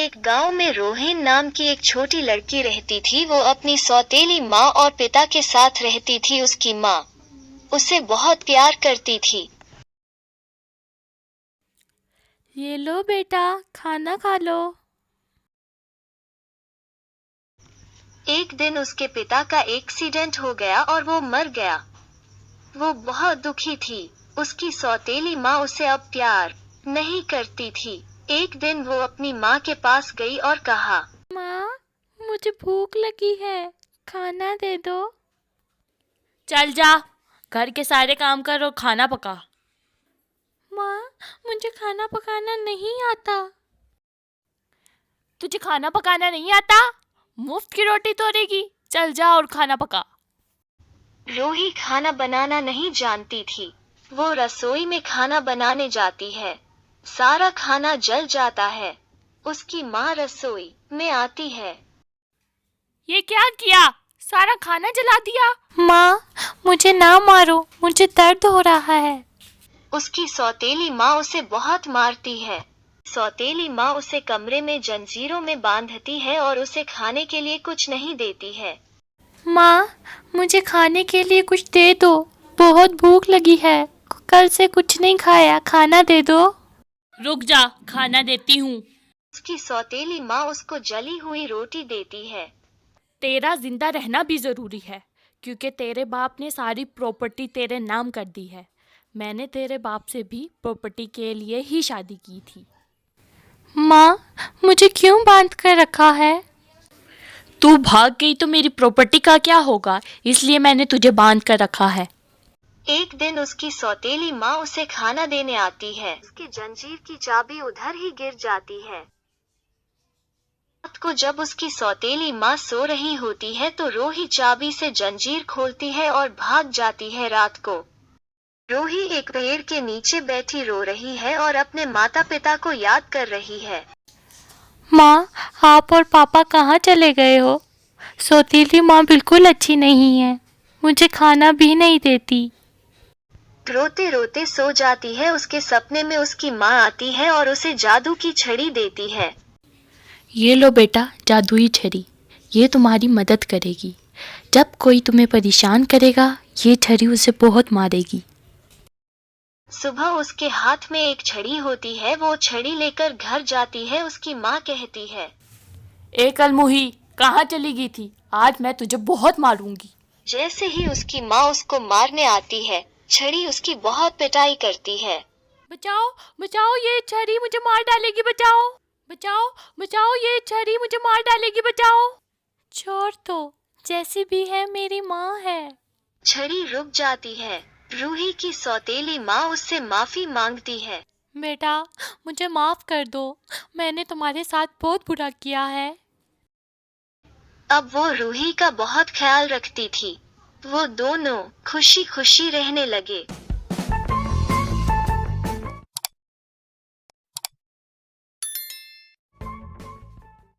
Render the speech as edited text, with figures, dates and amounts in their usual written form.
एक गांव में रोहिन नाम की एक छोटी लड़की रहती थी। वो अपनी सौतेली माँ और पिता के साथ रहती थी। उसकी माँ उसे बहुत प्यार करती थी। ये लो बेटा, खाना खा लो। एक दिन उसके पिता का एक्सीडेंट हो गया और वो मर गया। वो बहुत दुखी थी। उसकी सौतेली माँ उसे अब प्यार नहीं करती थी। एक दिन वो अपनी माँ के पास गई और कहा, माँ, मुझे भूख लगी है, खाना दे दो। चल जा, घर के सारे काम कर और खाना पका। माँ, मुझे खाना पकाना नहीं आता। तुझे खाना पकाना नहीं आता? मुफ्त की रोटी तोड़ेगी। चल जा और खाना पका। रूही खाना बनाना नहीं जानती थी। वो रसोई में खाना बनाने जाती है। सारा खाना जल जाता है। उसकी माँ रसोई में आती है। ये क्या किया? सारा खाना जला दिया। माँ, मुझे ना मारो, मुझे दर्द हो रहा है। उसकी सौतेली माँ उसे बहुत मारती है। सौतेली माँ उसे कमरे में जंजीरों में बांधती है और उसे खाने के लिए कुछ नहीं देती है। माँ, मुझे खाने के लिए कुछ दे दो, बहुत भूख लगी है। कल से कुछ नहीं खाया, खाना दे दो। रुक जा, खाना देती हूँ। उसकी सौतेली माँ उसको जली हुई रोटी देती है। तेरा जिंदा रहना भी जरूरी है, क्योंकि तेरे बाप ने सारी प्रॉपर्टी तेरे नाम कर दी है। मैंने तेरे बाप से भी प्रॉपर्टी के लिए ही शादी की थी। माँ, मुझे क्यों बांध कर रखा है? तू भाग गई तो मेरी प्रॉपर्टी का क्या होगा, इसलिए मैंने तुझे बांध कर रखा है। एक दिन उसकी सौतेली माँ उसे खाना देने आती है। उसकी जंजीर की चाबी उधर ही गिर जाती है। रात को जब उसकी सौतेली माँ सो रही होती है तो रूही चाबी से जंजीर खोलती है और भाग जाती है। रात को रूही एक पेड़ के नीचे बैठी रो रही है और अपने माता पिता को याद कर रही है। माँ, आप और पापा कहाँ चले गए हो? सौतीली माँ बिल्कुल अच्छी नहीं है, मुझे खाना भी नहीं देती। रोते रोते सो जाती है। उसके सपने में उसकी माँ आती है और उसे जादू की छड़ी देती है। ये लो बेटा, जादुई छड़ी, ये तुम्हारी मदद करेगी। जब कोई तुम्हें परेशान करेगा, ये छड़ी उसे बहुत मारेगी। सुबह उसके हाथ में एक छड़ी होती है। वो छड़ी लेकर घर जाती है। उसकी माँ कहती है, ए कलमुही, कहाँ चली गई थी? आज मैं तुझे बहुत मारूंगी। जैसे ही उसकी माँ उसको मारने आती है, छड़ी उसकी बहुत पिटाई करती है। बचाओ, बचाओ, ये छड़ी मुझे मार डालेगी, बचाओ। बचाओ, बचाओ, ये छड़ी मुझे मार डालेगी, बचाओ। छोड़ दो, जैसी भी है मेरी माँ है। छड़ी रुक जाती है। रूही की सौतेली माँ उससे माफी मांगती है। बेटा, मुझे माफ कर दो, मैंने तुम्हारे साथ बहुत बुरा किया है। अब वो रूही का बहुत ख्याल रखती थी। वो दोनों खुशी खुशी रहने लगे।